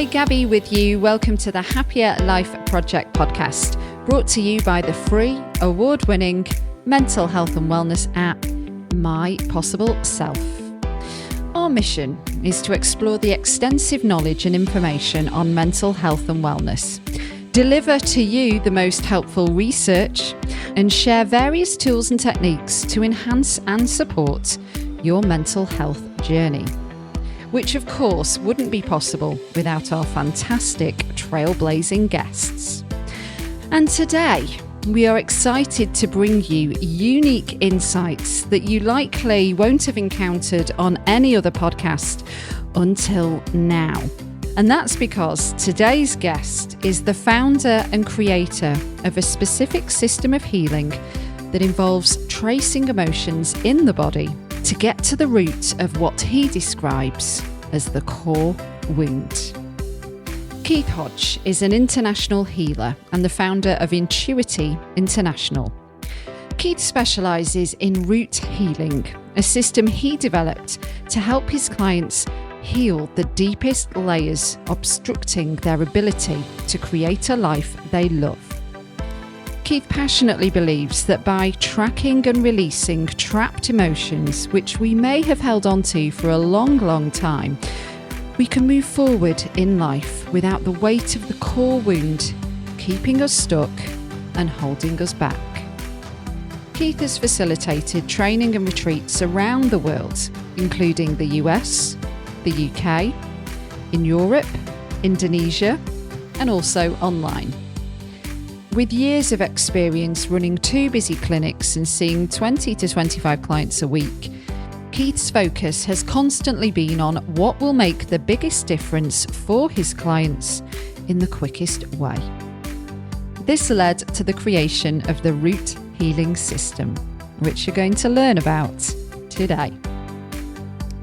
Hi, Gabby with you. Welcome to the Happier Life Project podcast, brought to you by the free, award-winning mental health and wellness app, My Possible Self. Our mission is to explore the extensive knowledge and information on mental health and wellness, deliver to you the most helpful research, and share various tools and techniques to enhance and support your mental health journey, which of course wouldn't be possible without our fantastic trailblazing guests. And today, we are excited to bring you unique insights that you likely won't have encountered on any other podcast until now. And that's because today's guest is the founder and creator of a specific system of healing that involves tracing emotions in the body to get to the root of what he describes as the core wound. Keith Hodge is an international healer and the founder of Intuity International. Keith specialises in root healing, a system he developed to help his clients heal the deepest layers obstructing their ability to create a life they love. Keith passionately believes that by tracking and releasing trapped emotions, which we may have held onto for a long time, we can move forward in life without the weight of the core wound keeping us stuck and holding us back. Keith has facilitated training and retreats around the world, including the US, the UK, in Europe, Indonesia, and also online. With years of experience running 2 busy clinics and seeing 20 to 25 clients a week, Keith's focus has constantly been on what will make the biggest difference for his clients in the quickest way. This led to the creation of the Root Healing System, which you're going to learn about today.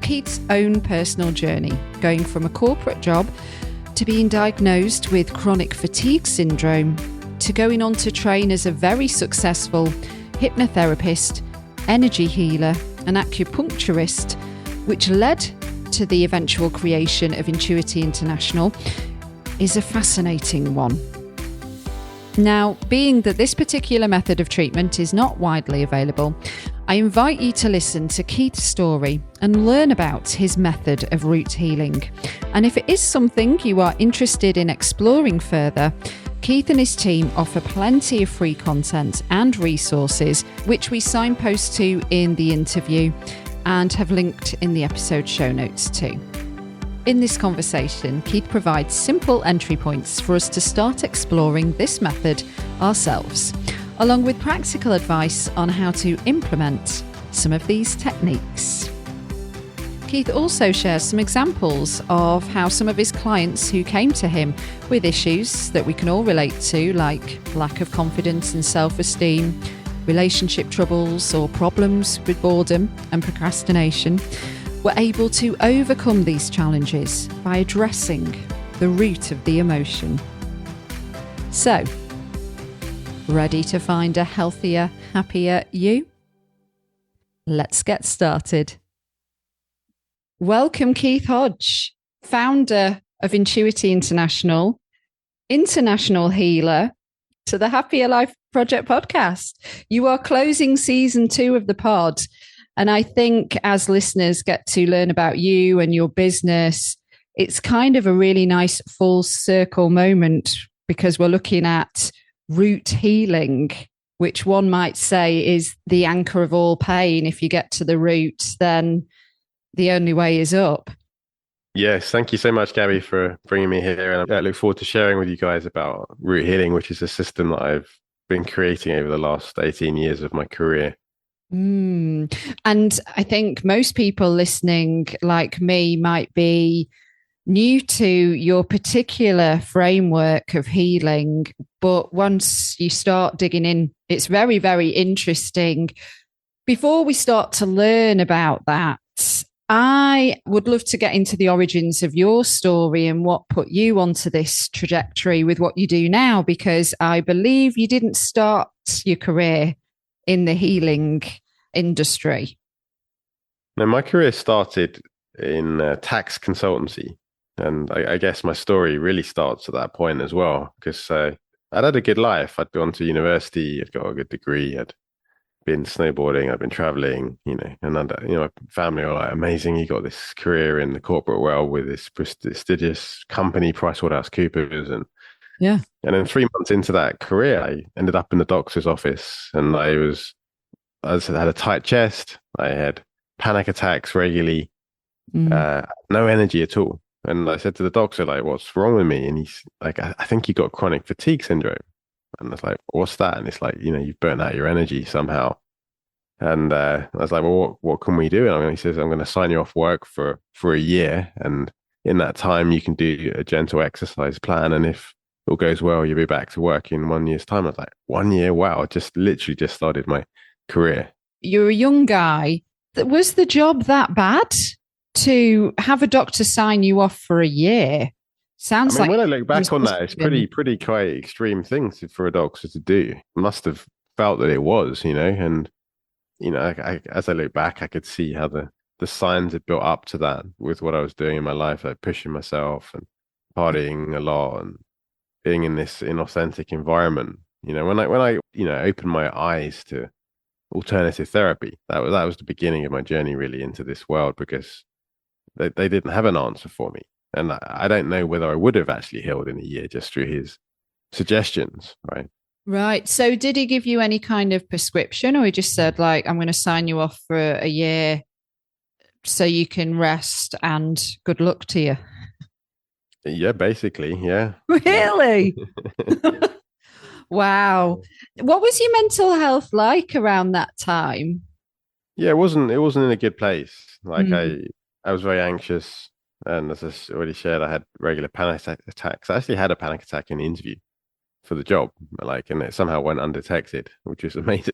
Keith's own personal journey, going from a corporate job to being diagnosed with chronic fatigue syndrome, to going on to train as a very successful hypnotherapist, energy healer, and acupuncturist, which led to the eventual creation of Intuity International, is a fascinating one. Now, being that this particular method of treatment is not widely available, I invite you to listen to Keith's story and learn about his method of root healing. And if it is something you are interested in exploring further, Keith and his team offer plenty of free content and resources, which we signpost to in the interview and have linked in the episode show notes too. In this conversation, Keith provides simple entry points for us to start exploring this method ourselves, along with practical advice on how to implement some of these techniques. Keith also shares some examples of how some of his clients who came to him with issues that we can all relate to, like lack of confidence and self-esteem, relationship troubles, or problems with boredom and procrastination, were able to overcome these challenges by addressing the root of the emotion. So, ready to find a healthier, happier you? Let's get started. Welcome, Keith Hodge, founder of Intuity International, international healer, to the Happier Life Project podcast. You are closing season 2 of the pod. And I think as listeners get to learn about you and your business, it's kind of a really nice full circle moment because we're looking at root healing, which one might say is the anchor of all pain. If you get to the root, then the only way is up. Yes, thank you so much, Gabby, for bringing me here. And I look forward to sharing with you guys about root healing, which is a system that I've been creating over the last 18 years of my career. And I think most people listening, like me, might be new to your particular framework of healing. But once you start digging in, it's very, very interesting. Before we start to learn about that, I would love to get into the origins of your story and what put you onto this trajectory with what you do now, because I believe you didn't start your career in the healing industry. Now, my career started in tax consultancy. And I guess my story really starts at that point as well, because I'd had a good life. I'd gone to university, I'd got a good degree, I'd been snowboarding, I'd been traveling, and my family were like, amazing. You got this career in the corporate world with this prestigious company, PricewaterhouseCoopers, Yeah. and then 3 months into that career, I ended up in the doctor's office, and I had a tight chest. I had panic attacks regularly, Mm. no energy at all. And I said to the doctor, like, what's wrong with me? And he's like, I think you got chronic fatigue syndrome. And I was like, what's that? And it's like, you've burnt out your energy somehow. And I was like, well, what can we do? And he says, I'm going to sign you off work for a year. And in that time, you can do a gentle exercise plan. And if all goes well, you'll be back to work in 1 year's time. I was like, 1 year? Wow. I just literally just started my career. You're a young guy. Was the job that bad to have a doctor sign you off for a year? Sounds like when I look back on that, it's pretty quite extreme things for a doctor to do. Must have felt that it was, and as I look back, I could see how the signs had built up to that with what I was doing in my life, like pushing myself and partying a lot and being in this inauthentic environment. When I opened my eyes to alternative therapy, that was the beginning of my journey really into this world, because they didn't have an answer for me. And I don't know whether I would have actually healed in a year just through his suggestions, right? Right. So did he give you any kind of prescription, or he just said, like, I'm going to sign you off for a year so you can rest and good luck to you? Yeah, basically, yeah. Really? Wow. What was your mental health like around that time? Yeah, it wasn't in a good place. Like Mm. I was very anxious, and as I already shared, I had regular panic attacks. I actually had a panic attack in the interview for the job, and it somehow went undetected, which is amazing.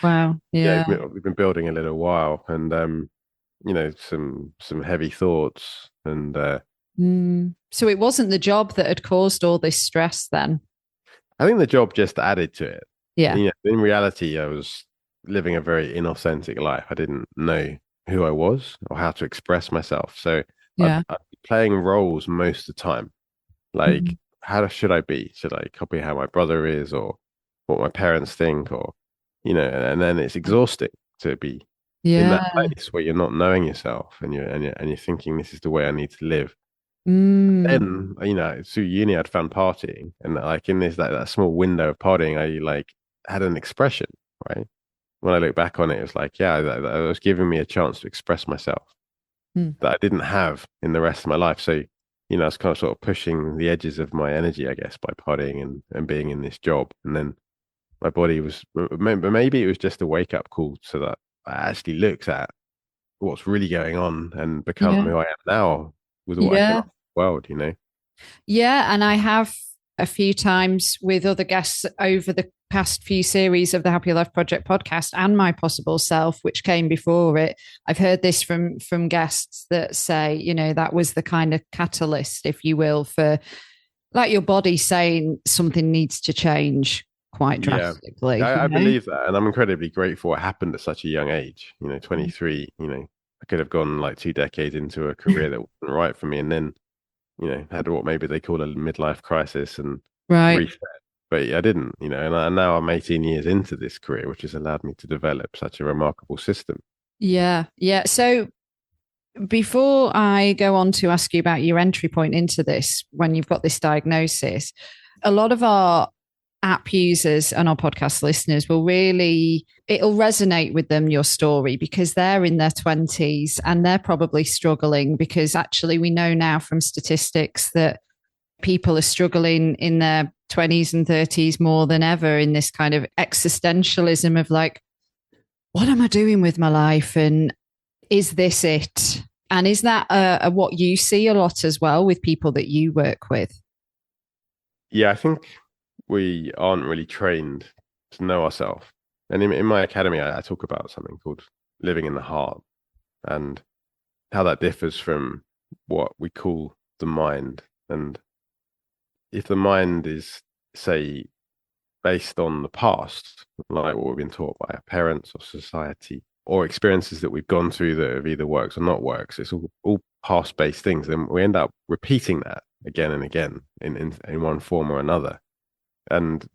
Wow. Yeah, Yeah. we've been building a little while, and some heavy thoughts, and So it wasn't the job that had caused all this stress then? I think the job just added to it. Yeah. In reality, I was living a very inauthentic life. I didn't know who I was or how to express myself. So Yeah. I'd be playing roles most of the time. Like, Mm. how should I be? Should I copy how my brother is, or what my parents think, or and then it's exhausting to be in that Yeah. place where you're not knowing yourself, and you're thinking, this is the way I need to live. Mm. Then through uni I'd found partying, and like in this that small window of partying, I like had an expression, right? When I look back on it, it was like, yeah, that was giving me a chance to express myself Mm. that I didn't have in the rest of my life. So I was kind of sort of pushing the edges of my energy, I guess, by partying and being in this job. And then my body was, maybe it was just a wake up call, so that I actually looked at what's really going on and become Yeah. who I am now with what I can Yeah. offer the world. Yeah. And I have a few times with other guests over the past few series of the Happy Life Project podcast and My Possible Self, which came before it. I've heard this from guests that say, that was the kind of catalyst, if you will, for like your body saying something needs to change quite Yeah, drastically. I believe that, and I'm incredibly grateful it happened at such a young age. 23. I could have gone like 2 decades into a career that wasn't right for me, and then had what maybe they call a midlife crisis and Right. reset. But I didn't, and now I'm 18 years into this career, which has allowed me to develop such a remarkable system. Yeah. Yeah. So before I go on to ask you about your entry point into this, when you've got this diagnosis, a lot of our app users and our podcast listeners it'll resonate with them, your story, because they're in their 20s and they're probably struggling, because actually we know now from statistics that people are struggling in their 20s and 30s more than ever in this kind of existentialism of like, what am I doing with my life? And is this it? And is that what you see a lot as well with people that you work with? Yeah, I think we aren't really trained to know ourselves. And in my academy, I talk about something called living in the heart, and how that differs from what we call the mind. And if the mind is, say, based on the past, like what we've been taught by our parents or society, or experiences that we've gone through that have either worked or not worked, it's all past-based things, then we end up repeating that again and again in one form or another. And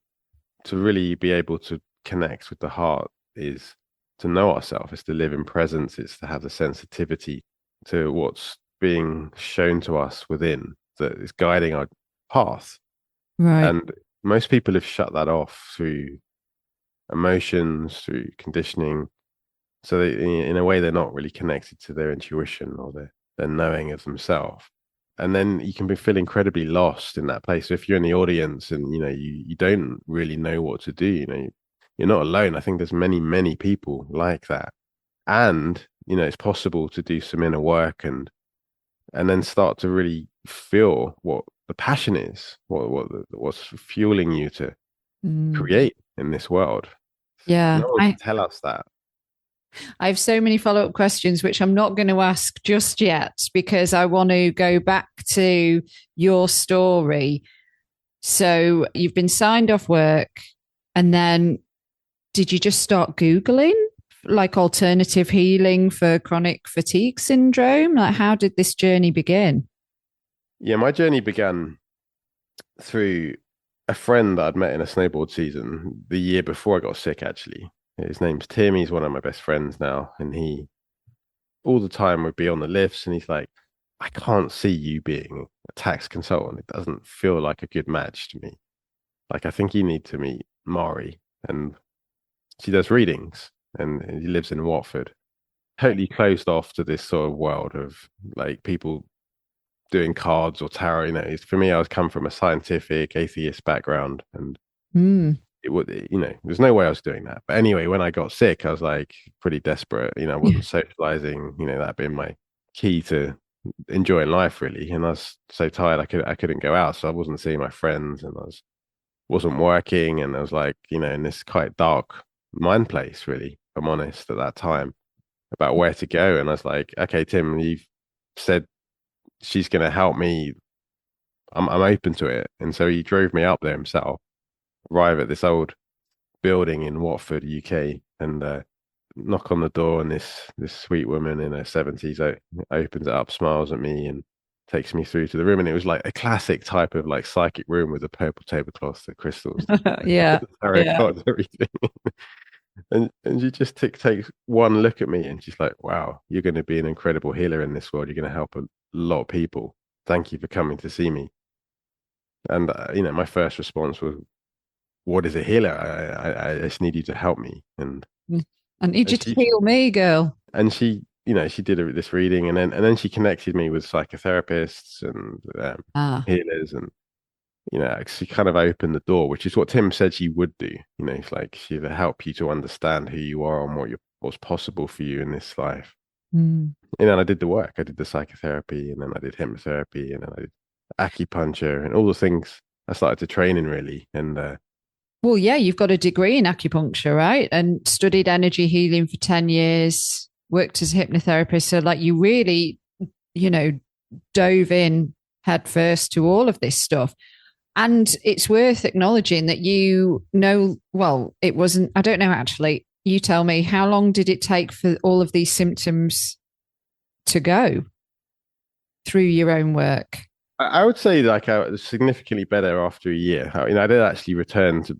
to really be able to connect with the heart is to know ourselves, it's to live in presence, it's to have the sensitivity to what's being shown to us within that is guiding our path. Right. And most people have shut that off through emotions, through conditioning. So in a way, they're not really connected to their intuition or their knowing of themselves. And then you can feel incredibly lost in that place. So if you're in the audience and you don't really know what to do, you're not alone. I think there's many people like that. And it's possible to do some inner work and then start to really feel what the passion is, what's fueling you to create in this world. Yeah, no one can tell us that. I have so many follow-up questions, which I'm not going to ask just yet because I want to go back to your story. So you've been signed off work, and then did you just start Googling like alternative healing for chronic fatigue syndrome? Like, how did this journey begin? Yeah, my journey began through a friend that I'd met in a snowboard season the year before I got sick, actually. His name's Tim. He's one of my best friends now. And he all the time would be on the lifts and he's like, I can't see you being a tax consultant. It doesn't feel like a good match to me. Like, I think you need to meet Mari. And she does readings and he lives in Watford. Totally closed off to this sort of world of like people doing cards or tarot. For me, I was come from a scientific atheist background and it would, there's no way I was doing that. But anyway, when I got sick, I was like pretty desperate. I wasn't socializing, that being my key to enjoying life really. And I was so tired, I couldn't go out. So I wasn't seeing my friends and wasn't working. And I was like, in this quite dark mind place, really, if I'm honest, at that time about where to go. And I was like, okay, Tim, you've said she's going to help me. I'm open to it. And so he drove me up there himself, arrive at this old building in Watford, UK, and knock on the door, and this sweet woman in her 70s opens it up, smiles at me, and takes me through to the room. And it was like a classic type of like psychic room with the purple tablecloths, the crystals, yeah, cards, everything. and she just takes one look at me, and she's like, "Wow, you're going to be an incredible healer in this world. You're going to help a lot of people. Thank you for coming to see me." And my first response was, what is a healer? I just need you to help me. And I need you to heal me, girl. And she, she did this reading, and then she connected me with psychotherapists and healers, and she kind of opened the door, which is what Tim said she would do. It's like she'd help you to understand who you are and what's possible for you in this life. And then I did the work. I did the psychotherapy, and then I did hypnotherapy, and then I did acupuncture, and all the things I started to train in, really. And well, yeah, you've got a degree in acupuncture, right? And studied energy healing for 10 years, worked as a hypnotherapist. So like you really, dove in head first to all of this stuff. And it's worth acknowledging that well, it wasn't, I don't know, actually, you tell me, how long did it take for all of these symptoms to go through your own work? I would say like I was significantly better after a year. I did actually return to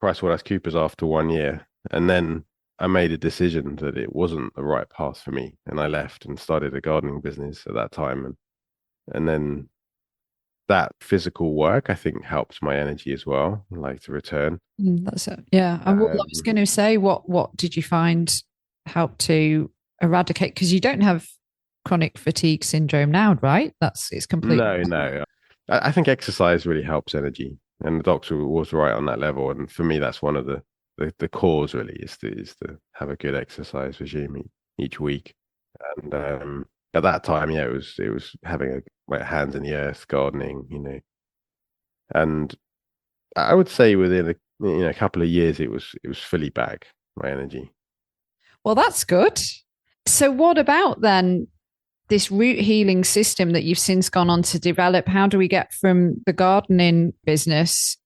PricewaterhouseCoopers after 1 year, and then I made a decision that it wasn't the right path for me, and I left and started a gardening business at that time, and then that physical work I think helped my energy as well, like to return. That's it. Yeah, I was going to say, what did you find helped to eradicate? Because you don't have chronic fatigue syndrome now, right? It's completely no. I think exercise really helps energy, and the doctor was right on that level. And for me, that's one of the cause really is to have a good exercise regime each week. And at that time, it was having my hands in the earth, gardening, and I would say within a couple of years, it was fully back, my energy. Well, that's good. So what about then this root healing system that you've since gone on to develop? How do we get from the gardening business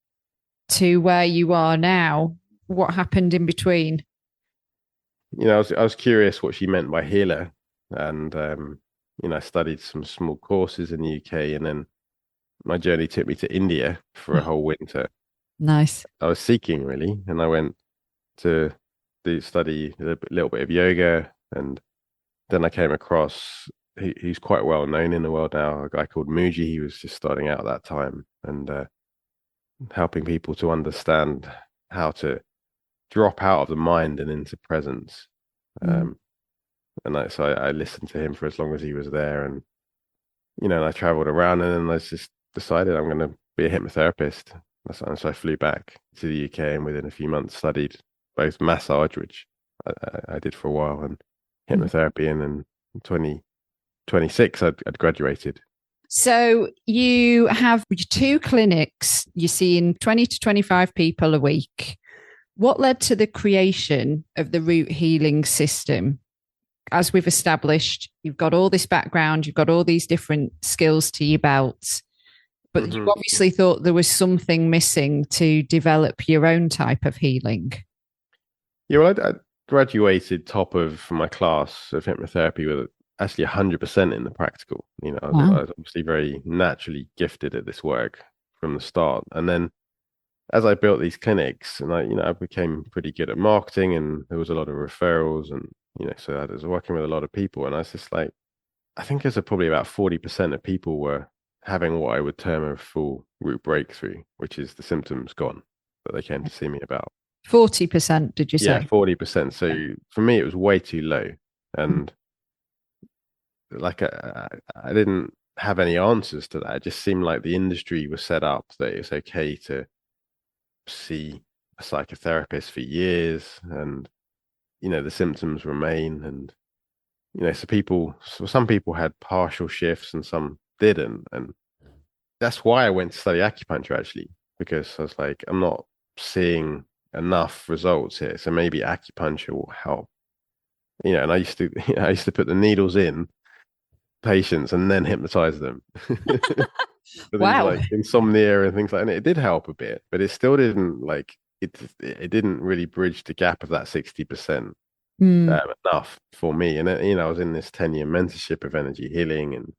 to where you are now? What happened in between? I was curious what she meant by healer, and I studied some small courses in the UK, and then my journey took me to India for a whole winter. Nice. I was seeking really, and I went to study a little bit of yoga, and then I came across he's quite well known in the world now, a guy called Muji. He was just starting out at that time, and helping people to understand how to drop out of the mind and into presence. Mm. So I listened to him for as long as he was there, and and I traveled around, and then I just decided I'm going to be a hypnotherapist. And so I flew back to the UK, and within a few months studied both massage, which I did for a while, and hypnotherapy. And in 2026, I'd graduated. So you have 2 clinics. You're seeing 20 to 25 people a week. What led to the creation of the root healing system? As we've established, you've got all this background, you've got all these different skills to your belt, but you obviously thought there was something missing to develop your own type of healing. Yeah, well, I graduated top of my class of hypnotherapy with actually 100% in the practical. I was obviously very naturally gifted at this work from the start. And then as I built these clinics, and I became pretty good at marketing, and there was a lot of referrals, and so I was working with a lot of people, and I was just like, I think there's probably about 40% of people were having what I would term a full root breakthrough, which is the symptoms gone that they came to see me about. 40%, did you say? Yeah, 40%. So for me, it was way too low, and like I didn't have any answers to that. It just seemed like the industry was set up that it's okay to see a psychotherapist for years, and the symptoms remain, and so some people had partial shifts and some didn't, and that's why I went to study acupuncture, actually, because I was like, I'm not seeing enough results here, so maybe acupuncture will help. And I used to put the needles in patients and then hypnotize them. For things like insomnia and things like that. And it did help a bit, but it still didn't it didn't really bridge the gap of that 60% enough for me. And I was in this 10-year mentorship of energy healing, and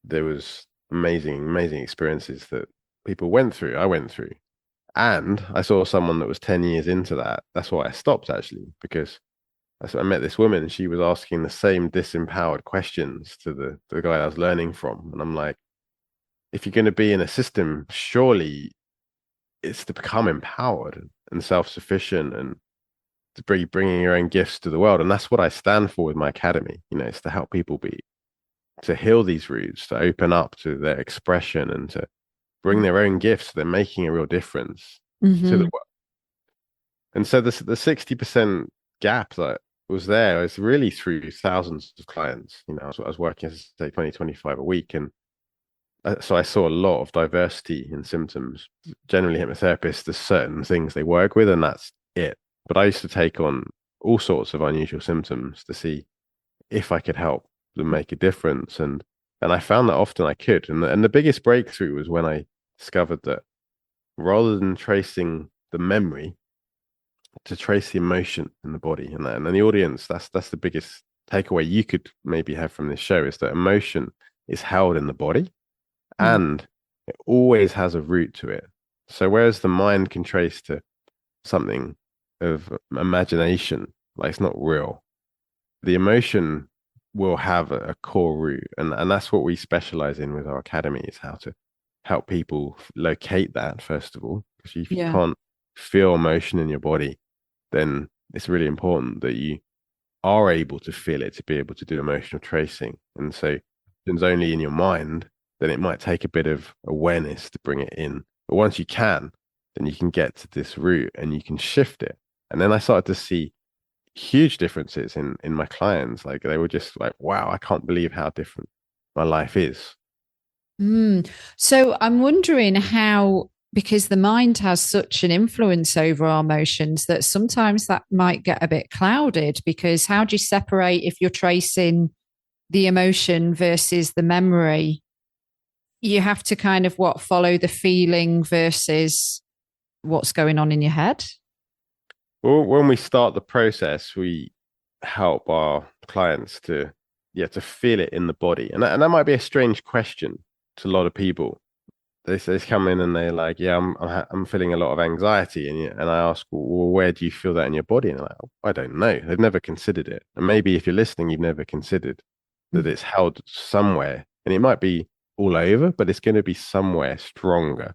there was amazing experiences that people went through. I went through, and I saw someone that was 10 years into that. That's why I stopped, actually, because I met this woman, and she was asking the same disempowered questions to the guy I was learning from. And I'm like, if you're going to be in a system, surely it's to become empowered and self-sufficient, and to be bringing your own gifts to the world. And that's what I stand for with my academy. It's to help people to heal these roots, to open up to their expression, and to bring their own gifts. So they're making a real difference to the world. And so the 60% gap that was there is really through thousands of clients. I was working, as I say, 20, 25 a week. And so I saw a lot of diversity in symptoms. Generally, hypnotherapists, there's certain things they work with, and that's it. But I used to take on all sorts of unusual symptoms to see if I could help them make a difference. And I found that often I could. And the biggest breakthrough was when I discovered that rather than tracing the memory, to trace the emotion in the body. And the audience, that's the biggest takeaway you could maybe have from this show, is that emotion is held in the body, and it always has a root to it. So whereas the mind can trace to something of imagination, like it's not real, the emotion will have a core root. And that's what we specialize in with our academy, is how to help people locate that, first of all. Because if you can't feel emotion in your body, then it's really important that you are able to feel it, to be able to do emotional tracing. And so if it's only in your mind, then it might take a bit of awareness to bring it in. But once you can, then you can get to this root and you can shift it. And then I started to see huge differences in my clients. Like, they were just like, wow, I can't believe how different my life is. So I'm wondering how, because the mind has such an influence over our emotions, that sometimes that might get a bit clouded. Because how do you separate if you're tracing the emotion versus the memory? You have to kind of follow the feeling versus what's going on in your head. Well, when we start the process, we help our clients to to feel it in the body. And that might be a strange question to a lot of people. They come in and they're like, yeah, I'm feeling a lot of anxiety, and I ask, well, where do you feel that in your body? And they're like, oh, I don't know. They've never considered it. And maybe if you're listening, you've never considered that it's held somewhere, and it might be all over, but it's going to be somewhere stronger.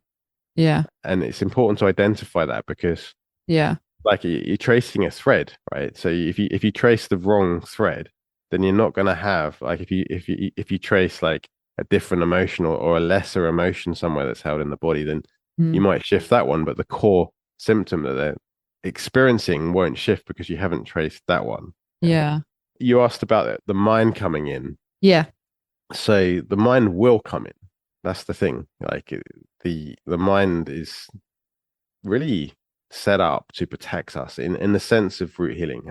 Yeah. And it's important to identify that, because like you're tracing a thread, right? So if you trace the wrong thread, then you're not going to have, like, if you trace like a different emotion, or a lesser emotion somewhere that's held in the body, then you might shift that one, but the core symptom that they're experiencing won't shift because you haven't traced that one. Yeah. You asked about the mind coming in. Yeah. So the mind will come in. That's the thing. Like the mind is really set up to protect us in the sense of root healing.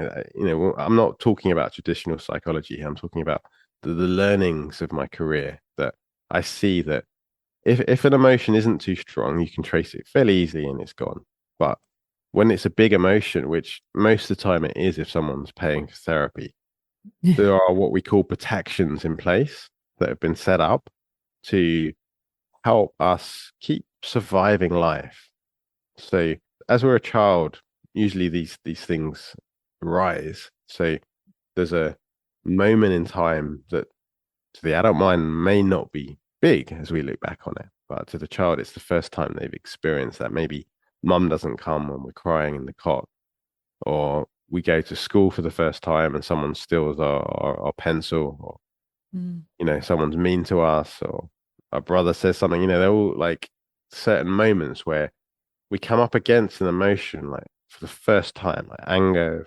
I'm not talking about traditional psychology here. I'm talking about the learnings of my career, that I see that if an emotion isn't too strong, you can trace it fairly easily and it's gone. But when it's a big emotion, which most of the time it is if someone's paying for therapy, there are what we call protections in place that have been set up to help us keep surviving life. So as we're a child, usually these things arise. So there's a moment in time that to the adult mind may not be big as we look back on it, but to the child, it's the first time they've experienced that. Maybe mum doesn't come when we're crying in the cot, or we go to school for the first time and someone steals our pencil, or someone's mean to us, or our brother says something. They're all like certain moments where we come up against an emotion, like for the first time, like anger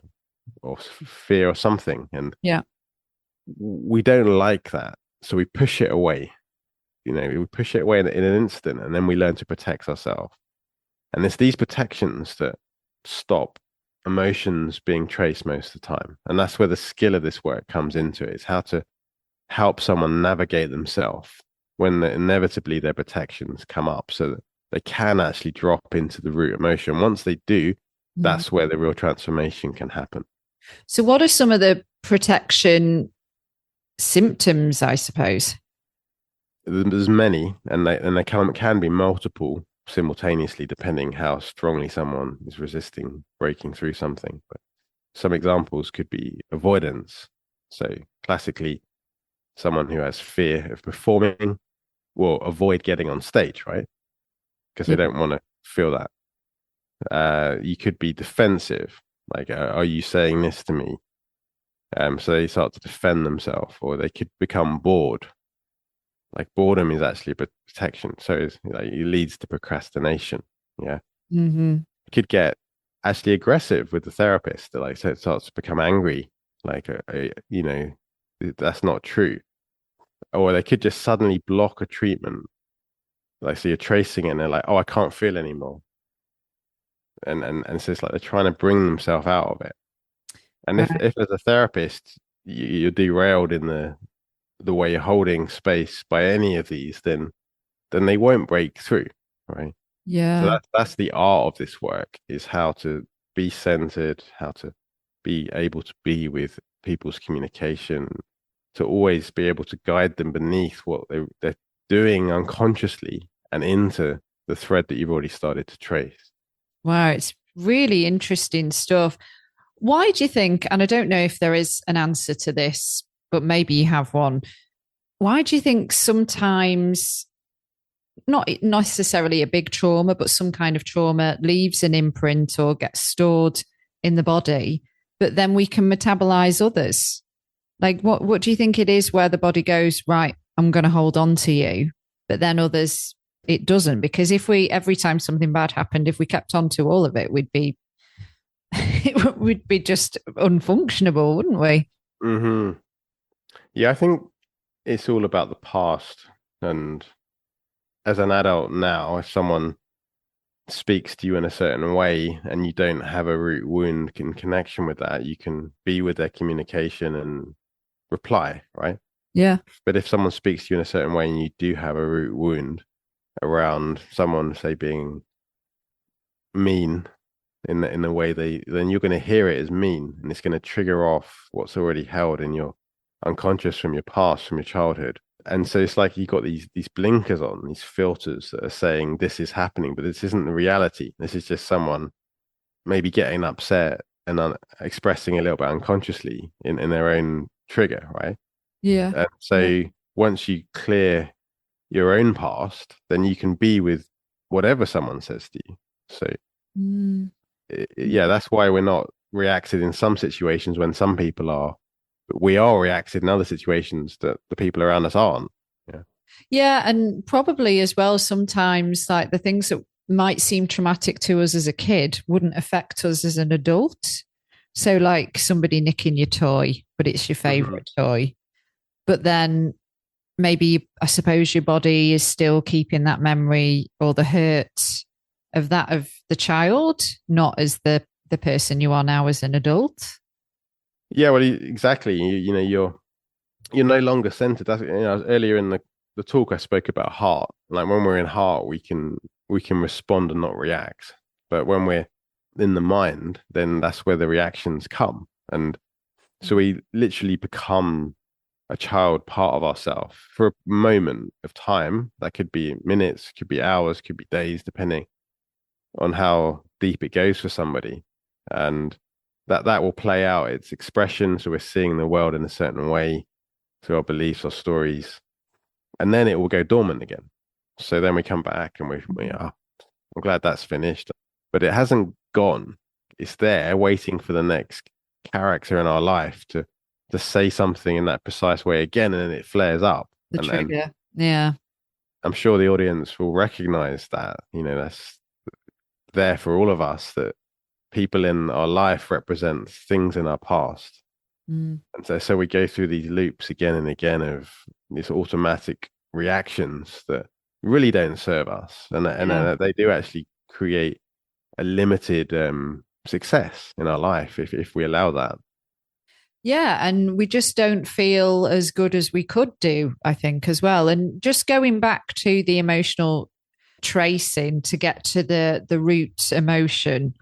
or fear or something, and we don't like that, so we push it away. We push it away in an instant, and then we learn to protect ourselves. And it's these protections that stop emotions being traced most of the time. And that's where the skill of this work comes into it. It's how to help someone navigate themselves when inevitably their protections come up, so that they can actually drop into the root emotion. Once they do, that's where the real transformation can happen. So what are some of the protection symptoms, I suppose? There's many, and they can be multiple simultaneously, depending how strongly someone is resisting breaking through something. But some examples could be avoidance. So classically, someone who has fear of performing will avoid getting on stage, right? Because they don't want to feel that. You could be defensive, like, are you saying this to me? So they start to defend themselves, or they could become bored. Like boredom is actually a protection, so it leads to procrastination. Yeah, you could get actually aggressive with the therapist, so it starts to become angry, like that's not true. Or they could just suddenly block a treatment, like, so you're tracing it and they're like, oh, I can't feel anymore, and so it's like they're trying to bring themselves out of it. And if as a therapist you're derailed in the way you're holding space by any of these, then they won't break through, right? Yeah. So that's the art of this work, is how to be centered, how to be able to be with people's communication, to always be able to guide them beneath what they're doing unconsciously and into the thread that you've already started to trace. Wow, it's really interesting stuff. Why do you think, and I don't know if there is an answer to this, but maybe you have one. Why do you think sometimes, not necessarily a big trauma, but some kind of trauma leaves an imprint or gets stored in the body, but then we can metabolize others? Like, what do you think it is where the body goes, right, I'm going to hold on to you, but then others, it doesn't? Because if every time something bad happened, if we kept on to all of it, we'd be just unfunctionable, wouldn't we? Mm-hmm. Yeah, I think it's all about the past. And as an adult now, if someone speaks to you in a certain way and you don't have a root wound in connection with that, you can be with their communication and reply, right? Yeah. But if someone speaks to you in a certain way and you do have a root wound around someone, say, being mean in the way then you're going to hear it as mean, and it's going to trigger off what's already held in your unconscious from your past, from your childhood. And so it's like you got these blinkers on, these filters that are saying this is happening, but this isn't the reality. This is just someone maybe getting upset and expressing a little bit unconsciously in their own trigger, right? Yeah. And so once you clear your own past, then you can be with whatever someone says to you. So yeah, that's why we're not reacted in some situations when some people are, but we are reacted in other situations that the people around us aren't. Yeah. Yeah, and probably as well, sometimes like the things that might seem traumatic to us as a kid wouldn't affect us as an adult. So, like somebody nicking your toy, but it's your favorite toy. But then maybe, I suppose, your body is still keeping that memory or the hurt of that of the child, not as the person you are now as an adult. Yeah, well, exactly. You know, you're no longer centered. That's, earlier in the talk, I spoke about heart. Like when we're in heart, we can respond and not react. But when we're in the mind, then that's where the reactions come. And so we literally become a child part of ourselves for a moment of time. That could be minutes, could be hours, could be days, depending on how deep it goes for somebody. And that will play out its expression. So we're seeing the world in a certain way through our beliefs or stories, and then it will go dormant again. So then we come back and we are, I'm glad that's finished, but it hasn't gone. It's there waiting for the next character in our life to say something in that precise way again, and then it flares up. The And trigger. Yeah. I'm sure the audience will recognize that, that's there for all of us, that people in our life represent things in our past. And so we go through these loops again and again of these automatic reactions that really don't serve us. And they do actually create a limited success in our life if we allow that. Yeah, and we just don't feel as good as we could do, I think, as well. And just going back to the emotional tracing to get to the root emotion,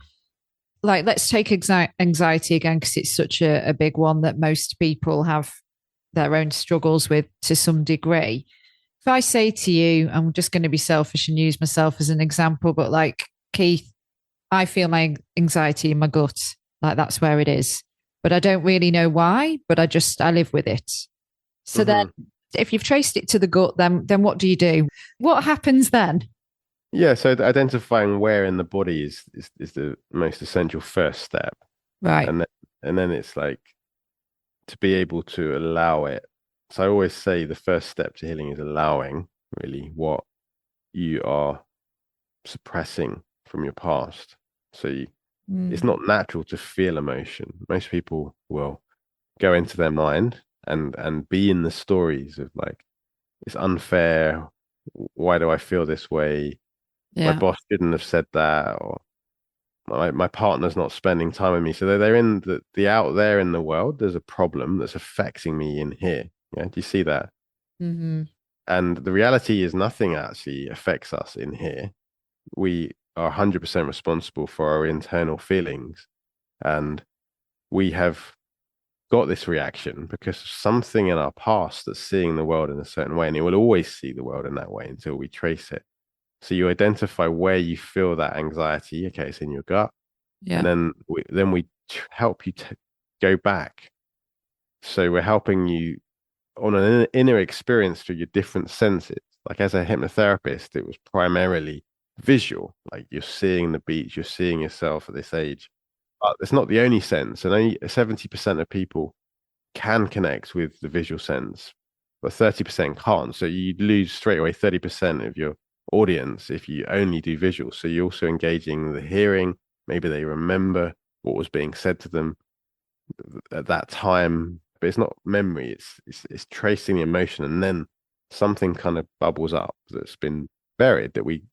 like let's take anxiety again, because it's such a big one that most people have their own struggles with to some degree. If I say to you, I'm just going to be selfish and use myself as an example, but like, Keith, I feel my anxiety in my gut, like that's where it is. But I don't really know why, but I live with it. So then if you've traced it to the gut, then what do you do? What happens then? Yeah, so identifying where in the body is the most essential first step. Right. And then it's like to be able to allow it. So I always say the first step to healing is allowing really what you are suppressing from your past. So it's not natural to feel emotion. Most people will go into their mind and be in the stories of like, it's unfair. Why do I feel this way? My boss shouldn't have said that, or my partner's not spending time with me. So they're in the out there in the world. There's a problem that's affecting me in here. Yeah, do you see that? Mm-hmm. And the reality is nothing actually affects us in here. We are 100% responsible for our internal feelings, and we have got this reaction because of something in our past that's seeing the world in a certain way, and it will always see the world in that way until we trace it. So you identify where you feel that anxiety. Okay, it's in your gut. Yeah. And then we help you go back. So we're helping you on an inner experience through your different senses. Like as a hypnotherapist, it was primarily visual. Like you're seeing the beach, you're seeing yourself at this age. But it's not the only sense. And only 70% of people can connect with the visual sense, but 30% can't. So you lose straight away 30% of your audience if you only do visuals. So you're also engaging the hearing. Maybe they remember what was being said to them at that time, but it's not memory. It's tracing the emotion, and then something kind of bubbles up that's been buried that we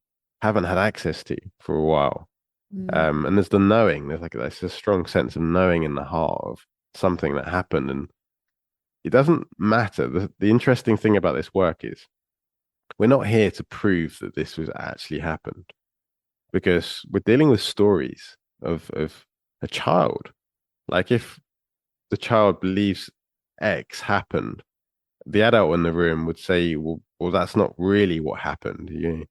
haven't had access to for a while. And there's the knowing. There's a strong sense of knowing in the heart of something that happened, and it doesn't matter. The interesting thing about this work is we're not here to prove that this was actually happened, because we're dealing with stories of a child. Like if the child believes X happened, the adult in the room would say, well, that's not really what happened. You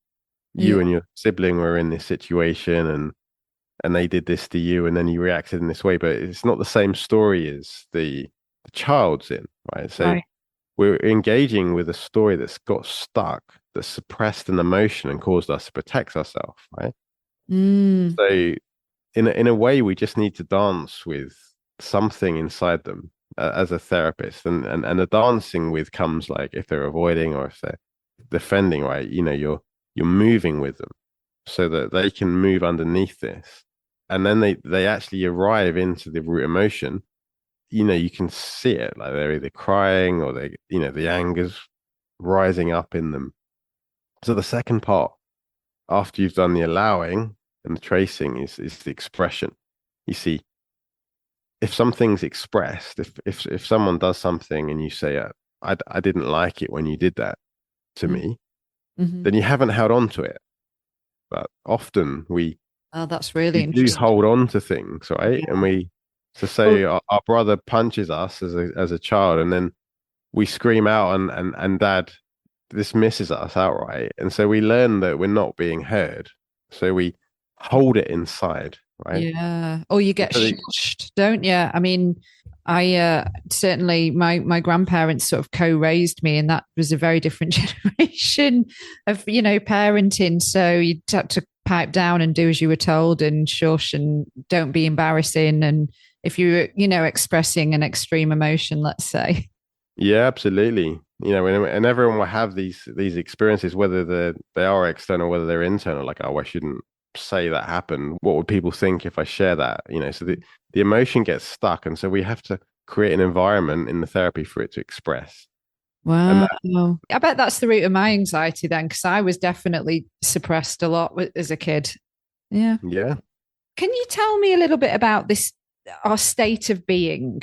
Yeah. and your sibling were in this situation, and they did this to you, and then you reacted in this way. But it's not the same story as the child's in, right? So Right. we're engaging with a story that's got stuck, that's suppressed an emotion and caused us to protect ourselves, right? Mm. So in a way, we just need to dance with something inside them as a therapist, and the dancing with comes like if they're avoiding or if they're defending, right? You're moving with them so that they can move underneath this, and then they actually arrive into the root emotion. You can see it, like they're either crying or the anger's rising up in them. So the second part, after you've done the allowing and the tracing, is the expression. You see, if something's expressed, if someone does something and you say, I didn't like it when you did that to Mm. me, Mm-hmm. then you haven't held on to it. But often Oh, that's really we do interesting. hold on to things, right? And Yeah. to Well, say our brother punches us as a child, and then we scream out, and dad dismisses us outright. And so we learn that we're not being heard. So we hold it inside, right? yeah. Or you And get so shushed, don't you? I mean, I certainly my grandparents sort of co-raised me, and that was a very different generation of parenting. So you had to pipe down and do as you were told, and shush, and don't be embarrassing. And if you were expressing an extreme emotion, let's say. yeah, absolutely. And everyone will have these experiences, whether they are external, whether they're internal. Like, oh, I shouldn't say that happened. What would people think if I share that? So the emotion gets stuck, and so we have to create an environment in the therapy for it to express. And Wow. that, I bet that's the root of my anxiety then, because I was definitely suppressed a lot as a kid. Yeah. yeah, Can you tell me a little bit about this, our state of being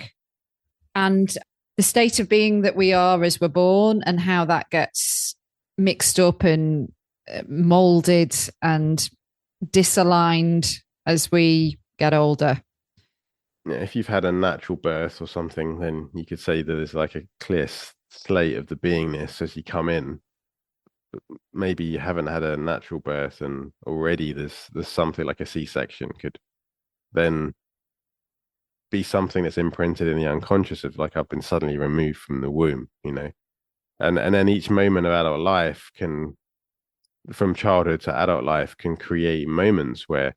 and the state of being that we are as we're born, and how that gets mixed up and molded and disaligned as we get older? if you've had a natural birth or something, then you could say that there's like a clear slate of the beingness as you come in. Maybe you haven't had a natural birth, and already there's something like a C-section could then be something that's imprinted in the unconscious of, like, I've been suddenly removed from the womb. And then each moment of adult life can, from childhood to adult life, can create moments where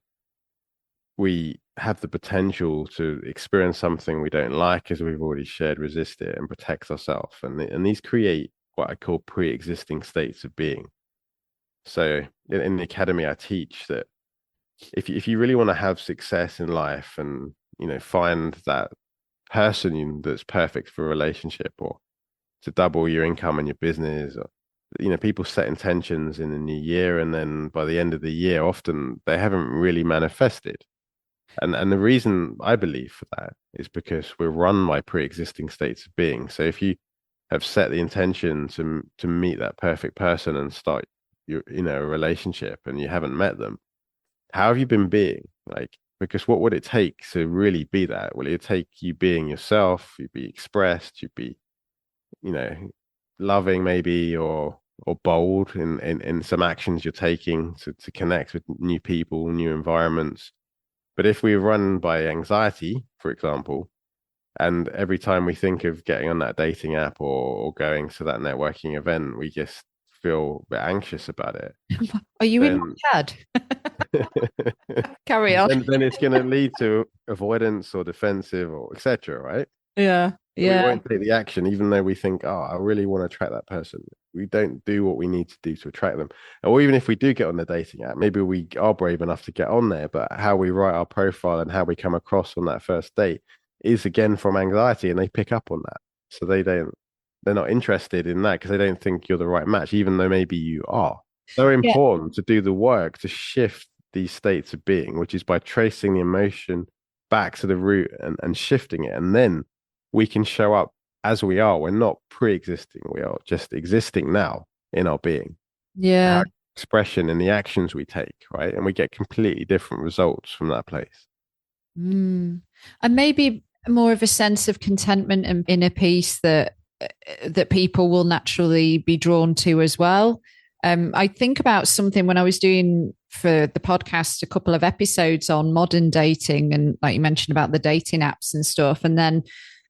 we have the potential to experience something we don't like, as we've already shared, resist it and protect ourselves. And these create what I call pre-existing states of being. So in the academy, I teach that if you really want to have success in life, and find that person that's perfect for a relationship, or to double your income in your business, or people set intentions in the new year, and then by the end of the year often they haven't really manifested. And the reason I believe for that is because we're run by pre-existing states of being. So if you have set the intention to meet that perfect person and start a relationship, and you haven't met them, how have you been being? Like, because what would it take to really be that? Will it take you being yourself? You'd be expressed, you'd be, you know, loving maybe, or bold in some actions you're taking to connect with new people, new environments. But if we run by anxiety, for example, and every time we think of getting on that dating app, or going to that networking event, we just feel a bit anxious about it, Are you in then my head? Carry on. then it's going to lead to avoidance or defensive or etc. Right? Yeah. We Yeah. won't take the action, even though we think, oh, I really want to attract that person. We don't do what we need to do to attract them. Or even if we do get on the dating app, maybe we are brave enough to get on there, but how we write our profile and how we come across on that first date is again from anxiety, and they pick up on that. So they're not interested in that because they don't think you're the right match, even though maybe you are. So Yeah. important to do the work to shift these states of being, which is by tracing the emotion back to the root, and shifting it. And then we can show up as we are. We're not pre-existing. We are just existing now in our being, Yeah. our expression in the actions we take, right? And we get completely different results from that place. Mm. And maybe more of a sense of contentment and inner peace that people will naturally be drawn to as well. I think about something when I was doing for the podcast a couple of episodes on modern dating, and like you mentioned about the dating apps and stuff, and then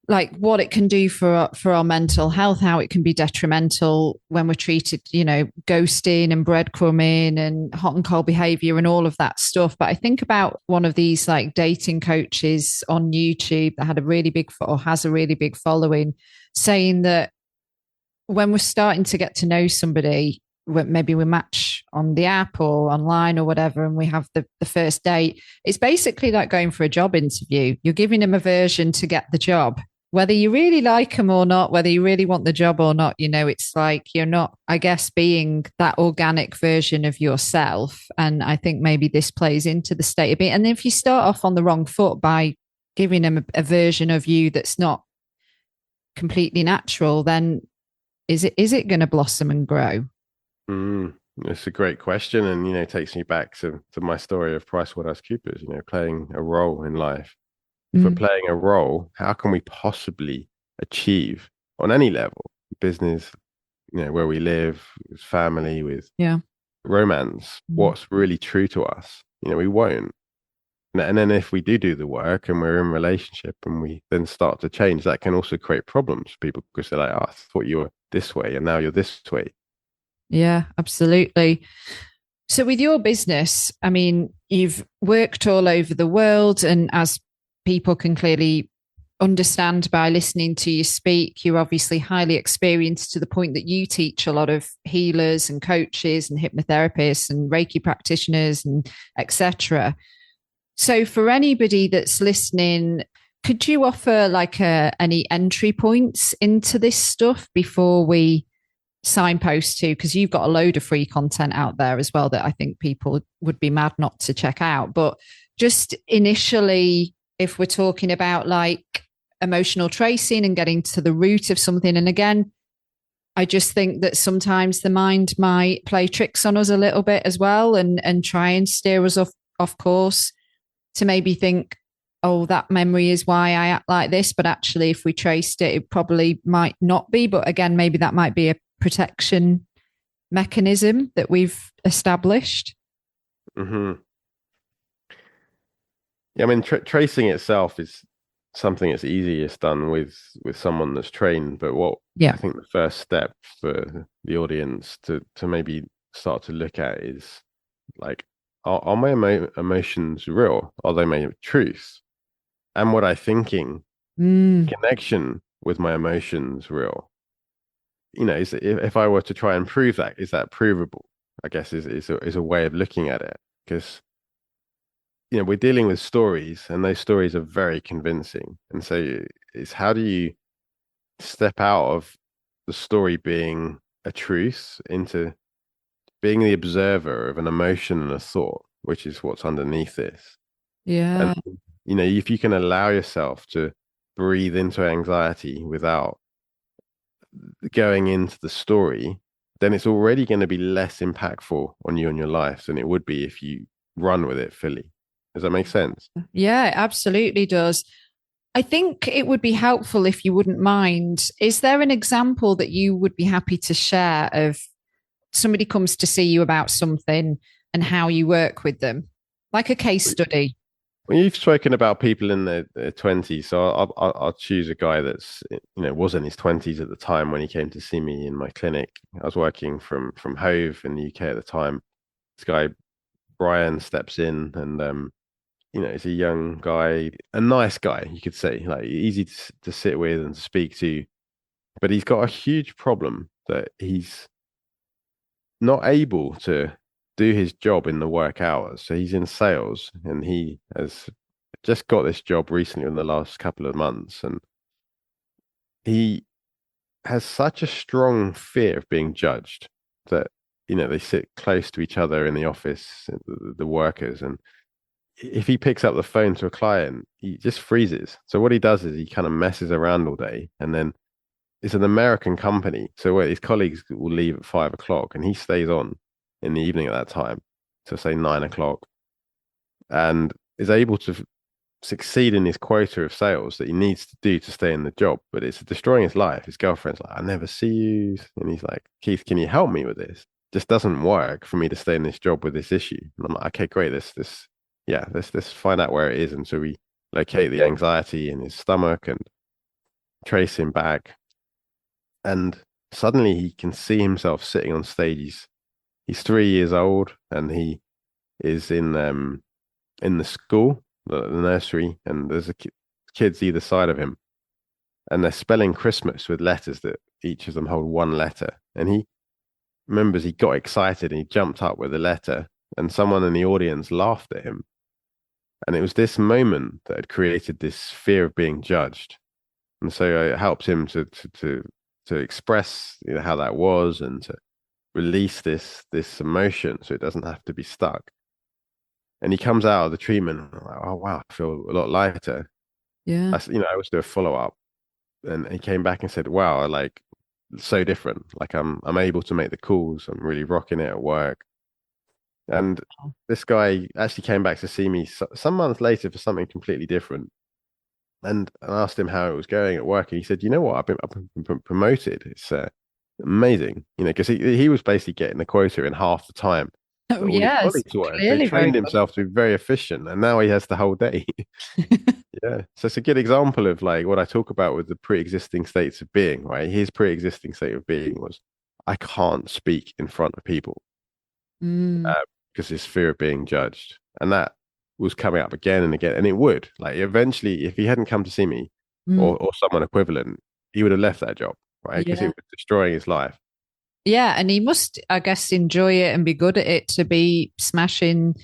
like what it can do for our mental health, how it can be detrimental when we're treated, ghosting and breadcrumbing and hot and cold behavior and all of that stuff. But I think about one of these like dating coaches on YouTube that had a really big or has a really big following, saying that when we're starting to get to know somebody, maybe we match on the app or online or whatever, and we have the first date, it's basically like going for a job interview. You're giving them a version to get the job, whether you really like them or not, whether you really want the job or not. It's like you're not, I guess, being that organic version of yourself. And I think maybe this plays into the state of being. And if you start off on the wrong foot by giving them a version of you that's not completely natural, then is it going to blossom and grow? It's a great question, and it takes me back to my story of PricewaterhouseCoopers. Playing a role in life. If we're playing a role, how can we possibly achieve on any level, business, where we live, with family, with romance, what's really true to us? We won't. And then if we do the work and we're in relationship and we then start to change, that can also create problems for people, because they're like, oh, I thought you were this way and now you're this way. Yeah, absolutely. So with your business, I mean, you've worked all over the world, and as people can clearly understand by listening to you speak, you're obviously highly experienced to the point that you teach a lot of healers and coaches and hypnotherapists and Reiki practitioners and etc. So for anybody that's listening, could you offer like any entry points into this stuff before we signpost to, because you've got a load of free content out there as well that I think people would be mad not to check out. But just initially, if we're talking about like emotional tracing and getting to the root of something, and again, I just think that sometimes the mind might play tricks on us a little bit as well, and try and steer us off course to maybe think, oh, that memory is why I act like this. But actually, if we traced it, it probably might not be. But again, maybe that might be a protection mechanism that we've established. Yeah, I mean, tracing itself is something that's easiest done with someone that's trained. But I think the first step for the audience to maybe start to look at is like, are my emotions real? Are they my truth? And what I'm thinking, connection with my emotions real? If I were to try and prove that, is that provable? I guess is a way of looking at it, because we're dealing with stories, and those stories are very convincing. And so it's, how do you step out of the story being a truth into being the observer of an emotion and a thought, which is what's underneath this. Yeah. And, if you can allow yourself to breathe into anxiety without going into the story, then it's already going to be less impactful on you and your life than it would be if you run with it fully. Does that make sense? Yeah, it absolutely does. I think it would be helpful, if you wouldn't mind, is there an example that you would be happy to share of somebody comes to see you about something and how you work with them, like a case study? Well, you've spoken about people in their 20s, so I'll choose a guy that's was in his 20s at the time when he came to see me in my clinic. I was working from Hove in the UK at the time. This guy Brian steps in, and he's a young guy, a nice guy, you could say, like easy to sit with and to speak to, but he's got a huge problem that he's not able to do his job in the work hours. So he's in sales, and he has just got this job recently in the last couple of months, and he has such a strong fear of being judged that they sit close to each other in the office, the workers, and if he picks up the phone to a client, he just freezes. So what he does is he kind of messes around all day, and then it's an American company, so where his colleagues will leave at 5 o'clock, and he stays on in the evening at that time, so say 9 o'clock, and is able to succeed in his quota of sales that he needs to do to stay in the job, but it's destroying his life. His girlfriend's like, I never see you. And he's like, Keith, can you help me with this? Just doesn't work for me to stay in this job with this issue. And I'm like, okay, great. Let's find out where it is. And so we locate the anxiety in his stomach and trace him back. And suddenly he can see himself sitting on stage. He's 3 years old and he is in the school, the nursery, and there's kids either side of him, and they're spelling Christmas with letters that each of them hold one letter. And he remembers he got excited and he jumped up with a letter, and someone in the audience laughed at him. And it was this moment that had created this fear of being judged. And so it helped him to express, how that was, and to release this emotion so it doesn't have to be stuck. And he comes out of the treatment, and I'm like, oh wow, I feel a lot lighter. Yeah. I always do a follow-up, and he came back and said, wow, like so different. Like I'm able to make the calls. I'm really rocking it at work. And this guy actually came back to see me some months later for something completely different. And I asked him how it was going at work, and he said, "You know what? I've been promoted. It's amazing, because he was basically getting the quota in half the time that Oh, all his yes, colleagues were. So clearly he very trained good. himself to be very efficient, and now he has the whole day." Yeah, so it's a good example of like what I talk about with the pre-existing states of being. Right, his pre-existing state of being was, I can't speak in front of people Mm, because his fear of being judged, and that was coming up again and again, and it would like eventually, if he hadn't come to see me mm, or someone equivalent, he would have left that job, right? Because it yeah. was destroying his life. Yeah, and he must, I guess, enjoy it and be good at it to be smashing,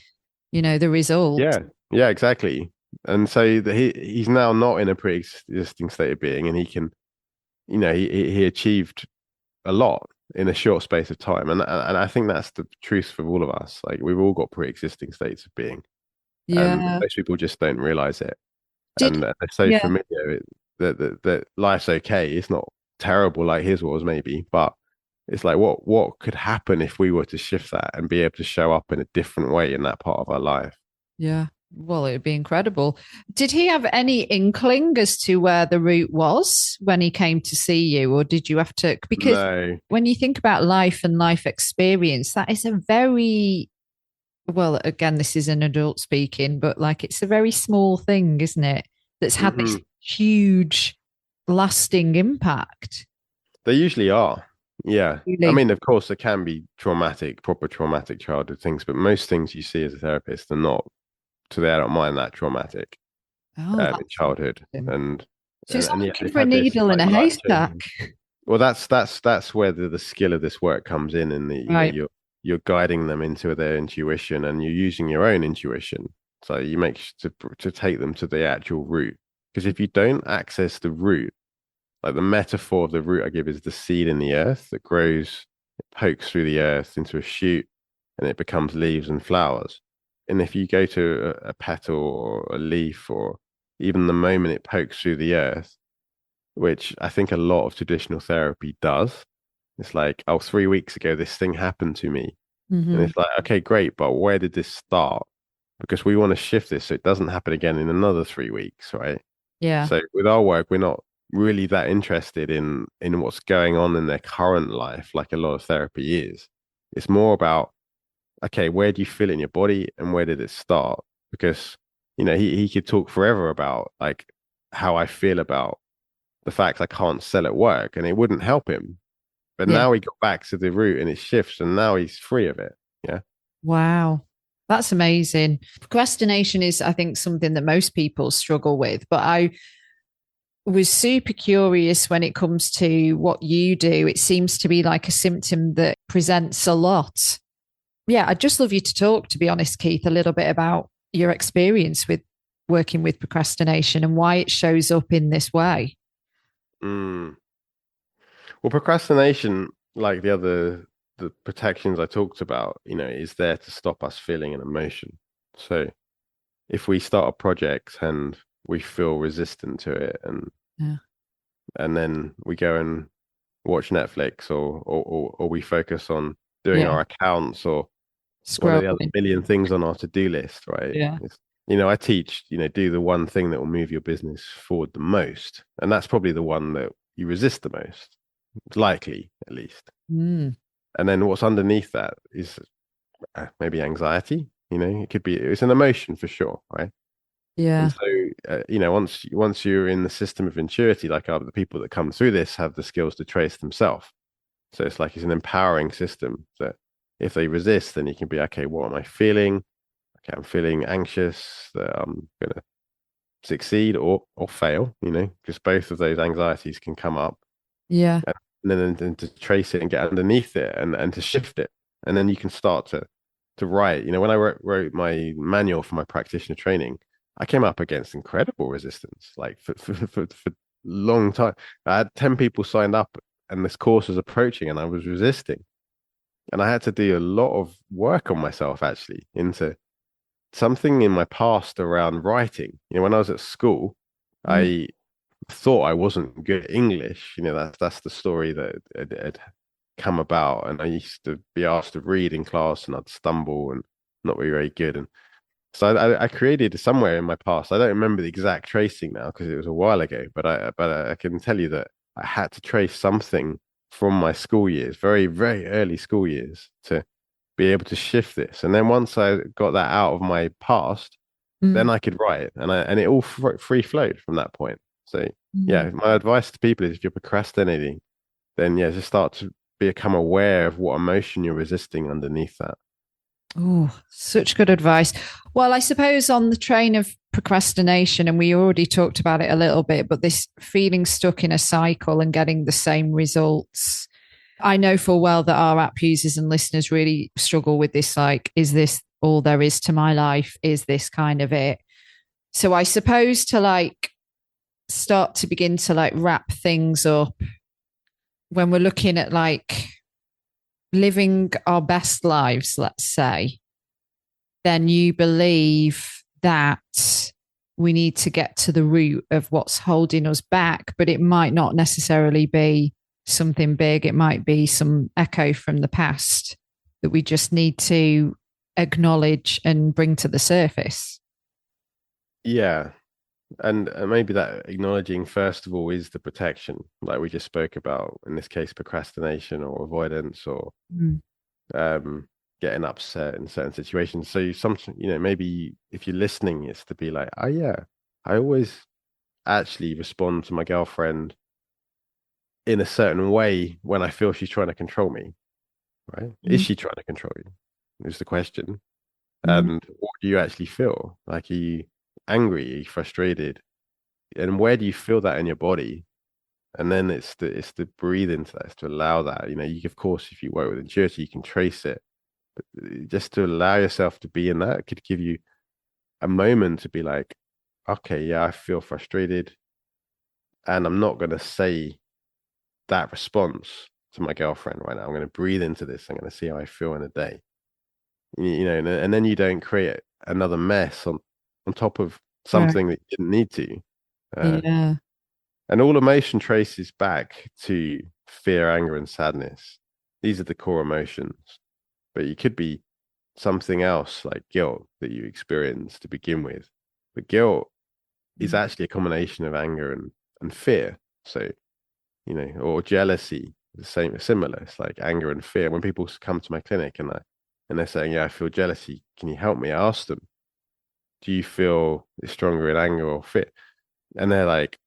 the result. Yeah, yeah, exactly. And so he's now not in a pre-existing state of being, and he can, he achieved a lot in a short space of time, and I think that's the truth for all of us. Like we've all got pre-existing states of being, and Yeah. most people just don't realize it. Did, And they're so yeah. familiar that life's okay. It's not terrible like his was maybe, but it's like what could happen if we were to shift that and be able to show up in a different way in that part of our life. Yeah. Well, it would be incredible. Did he have any inkling as to where the route was when he came to see you, or did you have to? Because No. when you think about life and life experience, that is a very, well, again, this is an adult speaking, but like it's a very small thing, isn't it? That's had this Hmm. huge, lasting impact. They usually are. Yeah. I Really. mean, of course, there can be proper traumatic childhood things, but most things you see as a therapist are not, to the adult mind, that traumatic Oh, in childhood. interesting. And, So it's like and yet looking they've for a had this needle in like a life haystack. changing. Well, that's where the skill of this work comes in, and Right. you're guiding them into their intuition, and you're using your own intuition. So you make to take them to the actual root. Because if you don't access the root, like the metaphor of the root I give is the seed in the earth that grows, it pokes through the earth into a shoot, and it becomes leaves and flowers. And if you go to a petal or a leaf, or even the moment it pokes through the earth, which I think a lot of traditional therapy does. It's like, oh, 3 weeks ago, this thing happened to me. And Hmm. it's like, okay, great, but where did this start? Because we want to shift this so it doesn't happen again in another 3 weeks, right? Yeah. So with our work, we're not really that interested in what's going on in their current life, like a lot of therapy is. It's more about, okay, where do you feel it in your body and where did it start? Because, he could talk forever about like how I feel about the fact I can't sell at work, and it wouldn't help him. But Yeah. now he got back to the root and it shifts, and now he's free of it. Yeah. Wow. That's amazing. Procrastination is, I think, something that most people struggle with, but I was super curious when it comes to what you do. It seems to be like a symptom that presents a lot. Yeah, I'd just love you to talk, to be honest, Keith, a little bit about your experience with working with procrastination and why it shows up in this way. Mm. Well, procrastination, like the protections I talked about, is there to stop us feeling an emotion. So if we start a project and we feel resistant to it, Yeah. and then we go and watch Netflix, or we focus on doing Yeah. our accounts or one of the other Scrolling. million things on our to-do list, right? Yeah. I teach, do the one thing that will move your business forward the most. And that's probably the one that you resist the most, likely at least. Mm. And then what's underneath that is maybe anxiety. It's an emotion for sure, right? And Yeah. so, once you're in the system of Intuity, like the people that come through this have the skills to trace themselves. So it's an empowering system that if they resist, then you can be, okay, what am I feeling? Okay, I'm feeling anxious that I'm going to succeed or fail, because both of those anxieties can come up. Yeah. And then to trace it and get underneath it and to shift it. And then you can start to write. When I wrote my manual for my practitioner training, I came up against incredible resistance, like for long time. I had 10 people signed up and this course was approaching and I was resisting. And I had to do a lot of work on myself actually into something in my past around writing. When I was at school, Mm. I thought I wasn't good at English. That's the story that had come about. And I used to be asked to read in class and I'd stumble and not be very good. And so I created somewhere in my past. I don't remember the exact tracing now because it was a while ago, but I can tell you that I had to trace something from my school years, very, very early school years, to be able to shift this. And then once I got that out of my past, then Mm. I could write it, and it all free flowed from that point. So yeah, Mm. my advice to people is if you're procrastinating, then yeah, just start to become aware of what emotion you're resisting underneath that. Oh, such good advice. Well, I suppose on the train of procrastination, and we already talked about it a little bit, but this feeling stuck in a cycle and getting the same results. I know full well that our app users and listeners really struggle with this. Like, is this all there is to my life? Is this kind of it? So I suppose to like start to begin to like wrap things up when we're looking at like living our best lives, let's say, then you believe that we need to get to the root of what's holding us back, but it might not necessarily be something big. It might be some echo from the past that we just need to acknowledge and bring to the surface. Yeah, and maybe that acknowledging first of all is the protection, like we just spoke about in this case, procrastination or avoidance or Mm. um getting upset in certain situations. So maybe if you're listening, it's to be like, oh yeah, I always actually respond to my girlfriend in a certain way when I feel she's trying to control me, right? Is Mm. she trying to control you? Is the question. Mm. And what do you actually feel? Like, are you angry? Are you frustrated? And where do you feel that in your body? And then it's to breathe into that, it's to allow that. Of course, if you work with Intuity, you can trace it. But just to allow yourself to be in that could give you a moment to be like, okay, yeah, I feel frustrated. And I'm not going to say that response to my girlfriend right now. I'm going to breathe into this. I'm going to see how I feel in a day. And then you don't create another mess on top of Right. something that you didn't need to. Uh, Yeah. and all emotion traces back to fear, anger, and sadness. These are the core emotions. But it could be something else like guilt that you experience to begin with. But guilt is actually a combination of anger and fear. So, or jealousy, similar. It's like anger and fear. When people come to my clinic and they're saying, yeah, I feel jealousy, can you help me? I ask them, do you feel stronger in anger or fear? And they're like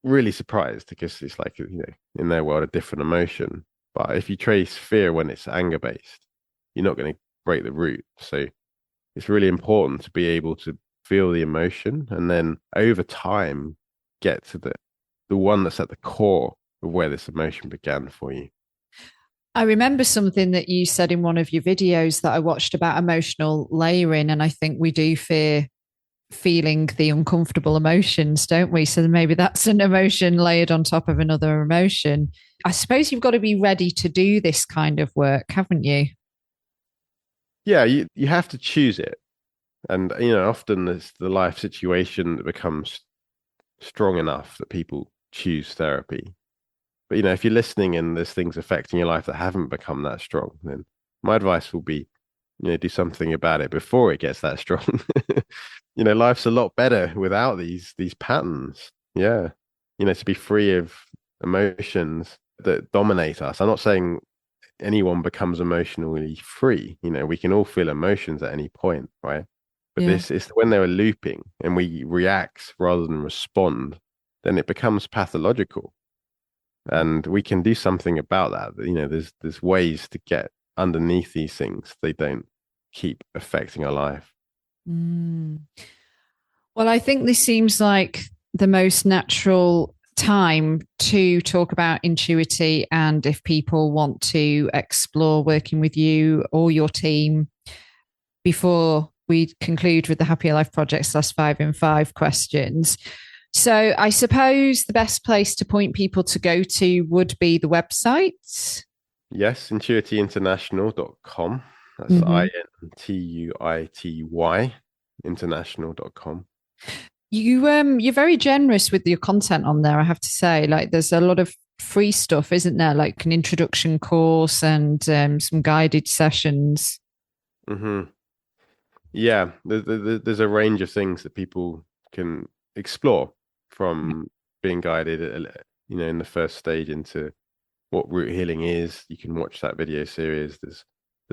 really surprised because it's like, in their world, a different emotion. But if you trace fear when it's anger based, you're not going to break the root. So it's really important to be able to feel the emotion and then over time get to the one that's at the core of where this emotion began for you. I remember something that you said in one of your videos that I watched about emotional layering. And I think we do fear feeling the uncomfortable emotions, don't we? So maybe that's an emotion layered on top of another emotion. I suppose you've got to be ready to do this kind of work, haven't you? Yeah, you have to choose it. And often it's the life situation that becomes strong enough that people choose therapy. But if you're listening and there's things affecting your life that haven't become that strong, then my advice will be do something about it before it gets that strong. Life's a lot better without these patterns. Yeah. To be free of emotions that dominate us. I'm not saying anyone becomes emotionally free. We can all feel emotions at any point, right? But Yeah. this is when they're looping and we react rather than respond, then it becomes pathological. And we can do something about that. There's ways to get underneath these things. They don't keep affecting our life. Mm. Well, I think this seems like the most natural time to talk about Intuity, and if people want to explore working with you or your team before we conclude with the Happier Life Project's last 5 in 5 questions. So I suppose the best place to point people to go to would be the website. Yes, intuityinternational.com. That's INTUITY international.com. You're very generous with your content on there, I have to say. Like there's a lot of free stuff, isn't there? Like an introduction course and some guided sessions. Mm-hmm. Yeah, there's a range of things that people can explore from being guided, in the first stage into what root healing is. You can watch that video series. There's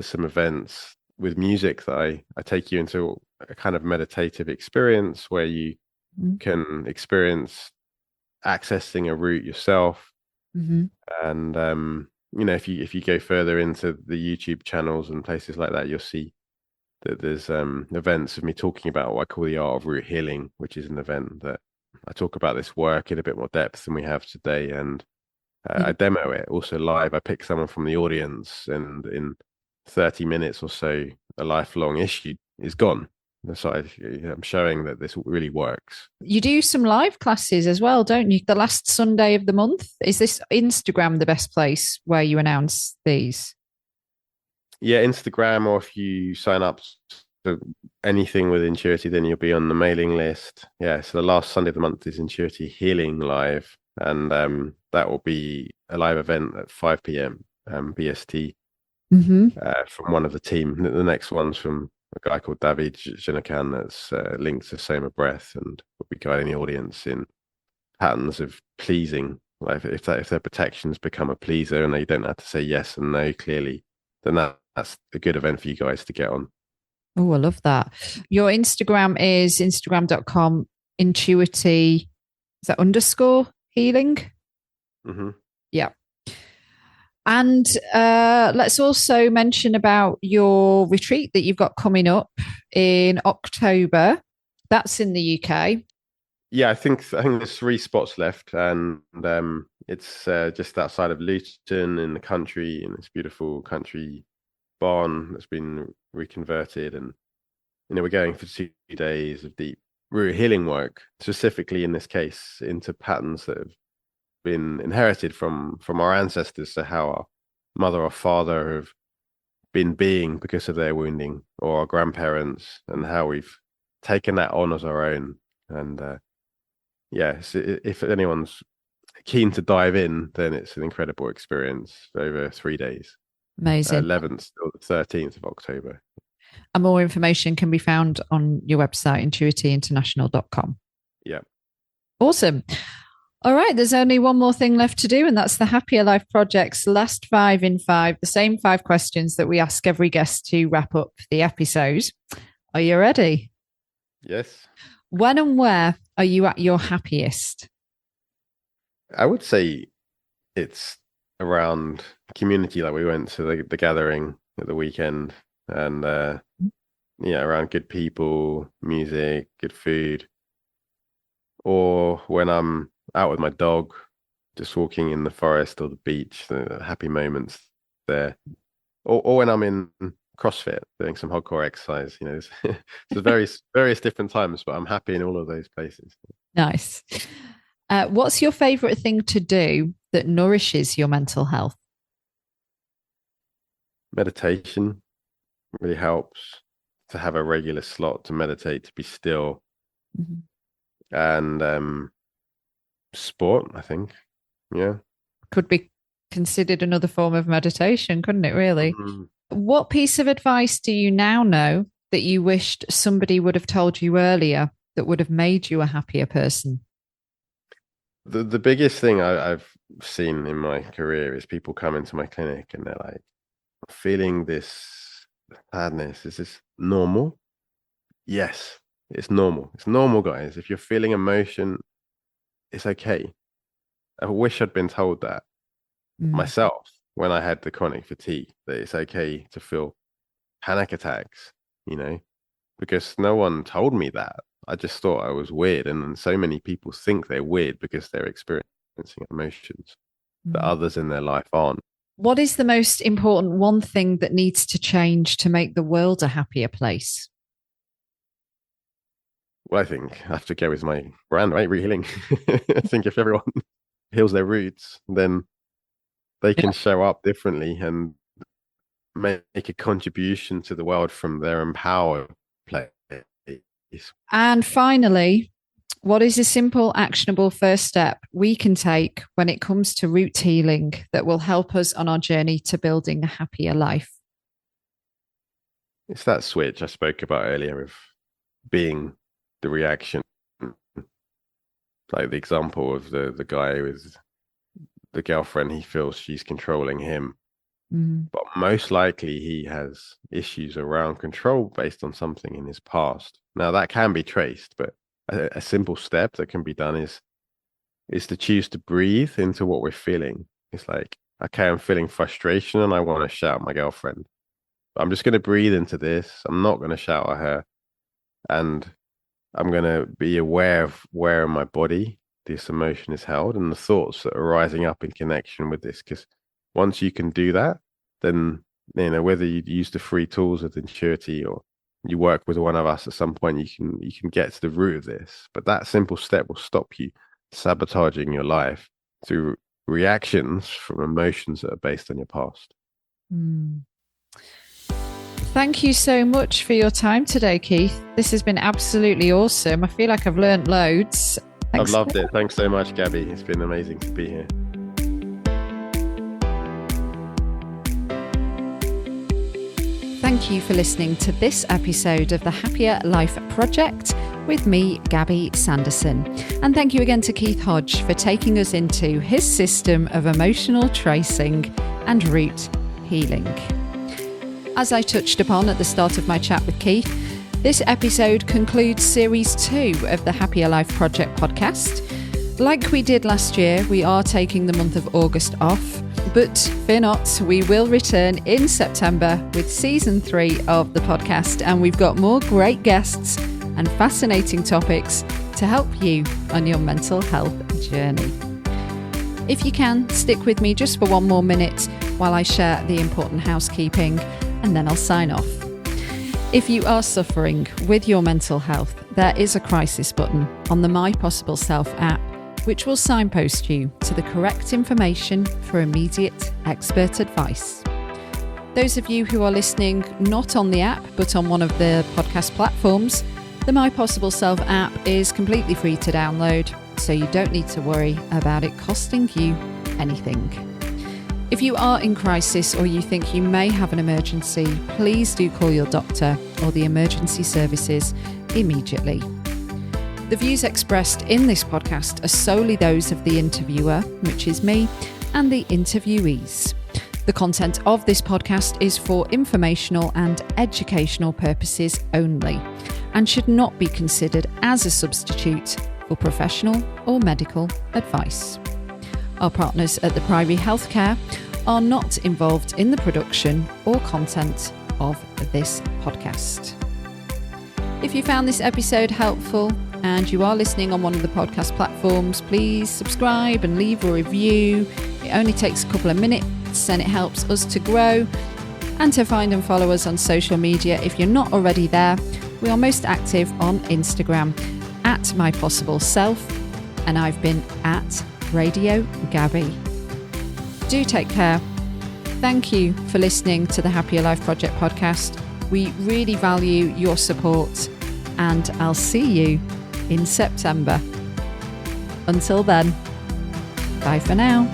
some events with music that I take you into a kind of meditative experience where you can experience accessing a root yourself. Mm-hmm. And if you go further into the YouTube channels and places like that, you'll see that there's events of me talking about what I call the art of root healing, which is an event that I talk about this work in a bit more depth than we have today. And I demo it also live. I pick someone from the audience, and in 30 minutes or so, a lifelong issue is gone. So I'm showing that this really works. You do some live classes as well, don't you? The last Sunday of the month. Is this Instagram the best place where you announce these? Yeah, Instagram, or if you sign up to anything with Intuity, then you'll be on the mailing list. Yeah, so the last Sunday of the month is Intuity Healing Live, and that will be a live event at 5 p.m. BST from one of the team. The next one's from a guy called David Jinakan that's linked to Soma Breath, and will be guiding the audience in patterns of pleasing. Like if their protections become a pleaser and they don't have to say yes and no clearly, then that's a good event for you guys to get on. Oh, I love that. Your Instagram is instagram.com intuity. Is that underscore healing? Mm-hmm. Yeah. And let's also mention about your retreat that you've got coming up in October. That's in the UK. Yeah, I think there's 3 spots left, and it's just outside of Luton in the country, in this beautiful country barn that's been reconverted, and we're going for 2 days of deep root healing work, specifically in this case into patterns that have been inherited from our ancestors. So how our mother or father have been being because of their wounding, or our grandparents, and how we've taken that on as our own. And so if anyone's keen to dive in, then it's an incredible experience over 3 days. Amazing. 11th till the 13th of October. And more information can be found on your website, intuityinternational.com. Yeah. Awesome. All right, there's only one more thing left to do, and that's the Happier Life Project's last 5 in 5, the same 5 questions that we ask every guest to wrap up the episode. Are you ready? Yes. When and where are you at your happiest? I would say it's around community. Like we went to the gathering at the weekend, and around good people, music, good food. Or when I'm out with my dog, just walking in the forest or the beach, the happy moments there. Or when I'm in CrossFit doing some hardcore exercise. It's various different times, but I'm happy in all of those places. Nice. What's your favorite thing to do that nourishes your mental health? Meditation really helps, to have a regular slot to meditate, to be still. And sport, I think. Yeah. Could be considered another form of meditation, couldn't it, really? What piece of advice do you now know that you wished somebody would have told you earlier that would have made you a happier person? The biggest thing I've seen in my career is people come into my clinic and they're like, feeling this sadness. Is this normal? Yes, it's normal. It's normal, guys. If you're feeling emotion, it's okay. I wish I'd been told that myself when I had the chronic fatigue, that it's okay to feel panic attacks, because no one told me that. I just thought I was weird. And so many people think they're weird because they're experiencing emotions that others in their life aren't. What is the most important one thing that needs to change to make the world a happier place? Well, I think I have to go with my brand, right? Rehealing. I think if everyone heals their roots, then they can show up differently and make a contribution to the world from their empowered place. And finally, what is a simple, actionable first step we can take when it comes to root healing that will help us on our journey to building a happier life? It's that switch I spoke about earlier of being the reaction. Like the example of the guy with the girlfriend, he feels she's controlling him. But most likely he has issues around control based on something in his past. Now that can be traced, but a simple step that can be done is to choose to breathe into what we're feeling. It's like, okay, I'm feeling frustration and I want to shout at my girlfriend. But I'm just going to breathe into this. I'm not going to shout at her. And I'm going to be aware of where in my body this emotion is held and the thoughts that are rising up in connection with this. Because once you can do that, then, whether you use the free tools of Intuity or you work with one of us at some point, you can get to the root of this. But that simple step will stop you sabotaging your life through reactions from emotions that are based on your past. Thank you so much for your time today, Keith. This has been absolutely awesome. I feel like I've learned loads. I've loved it. Thanks so much, Gabby. It's been amazing to be here. Thank you for listening to this episode of the Happier Life Project with me, Gabby Sanderson. And thank you again to Keith Hodge for taking us into his system of emotional tracing and root healing. As I touched upon at the start of my chat with Keith, this episode concludes Series 2 of the Happier Life Project podcast. Like we did last year, we are taking the month of August off, but fear not, we will return in September with Season 3 of the podcast, and we've got more great guests and fascinating topics to help you on your mental health journey. If you can, stick with me just for one more minute while I share the important housekeeping, and then I'll sign off. If you are suffering with your mental health, there is a crisis button on the My Possible Self app, which will signpost you to the correct information for immediate expert advice. Those of you who are listening not on the app, but on one of the podcast platforms, the My Possible Self app is completely free to download, so you don't need to worry about it costing you anything. If you are in crisis or you think you may have an emergency, please do call your doctor or the emergency services immediately. The views expressed in this podcast are solely those of the interviewer, which is me, and the interviewees. The content of this podcast is for informational and educational purposes only and should not be considered as a substitute for professional or medical advice. Our partners at the Priory Healthcare are not involved in the production or content of this podcast. If you found this episode helpful and you are listening on one of the podcast platforms, please subscribe and leave a review. It only takes a couple of minutes and it helps us to grow. And to find and follow us on social media, if you're not already there, we are most active on Instagram at MyPossibleSelf, and I've been at Radio Gabby. Do take care. Thank you for listening to the Happier Life Project podcast. We really value your support, and I'll see you in September. Until then, bye for now.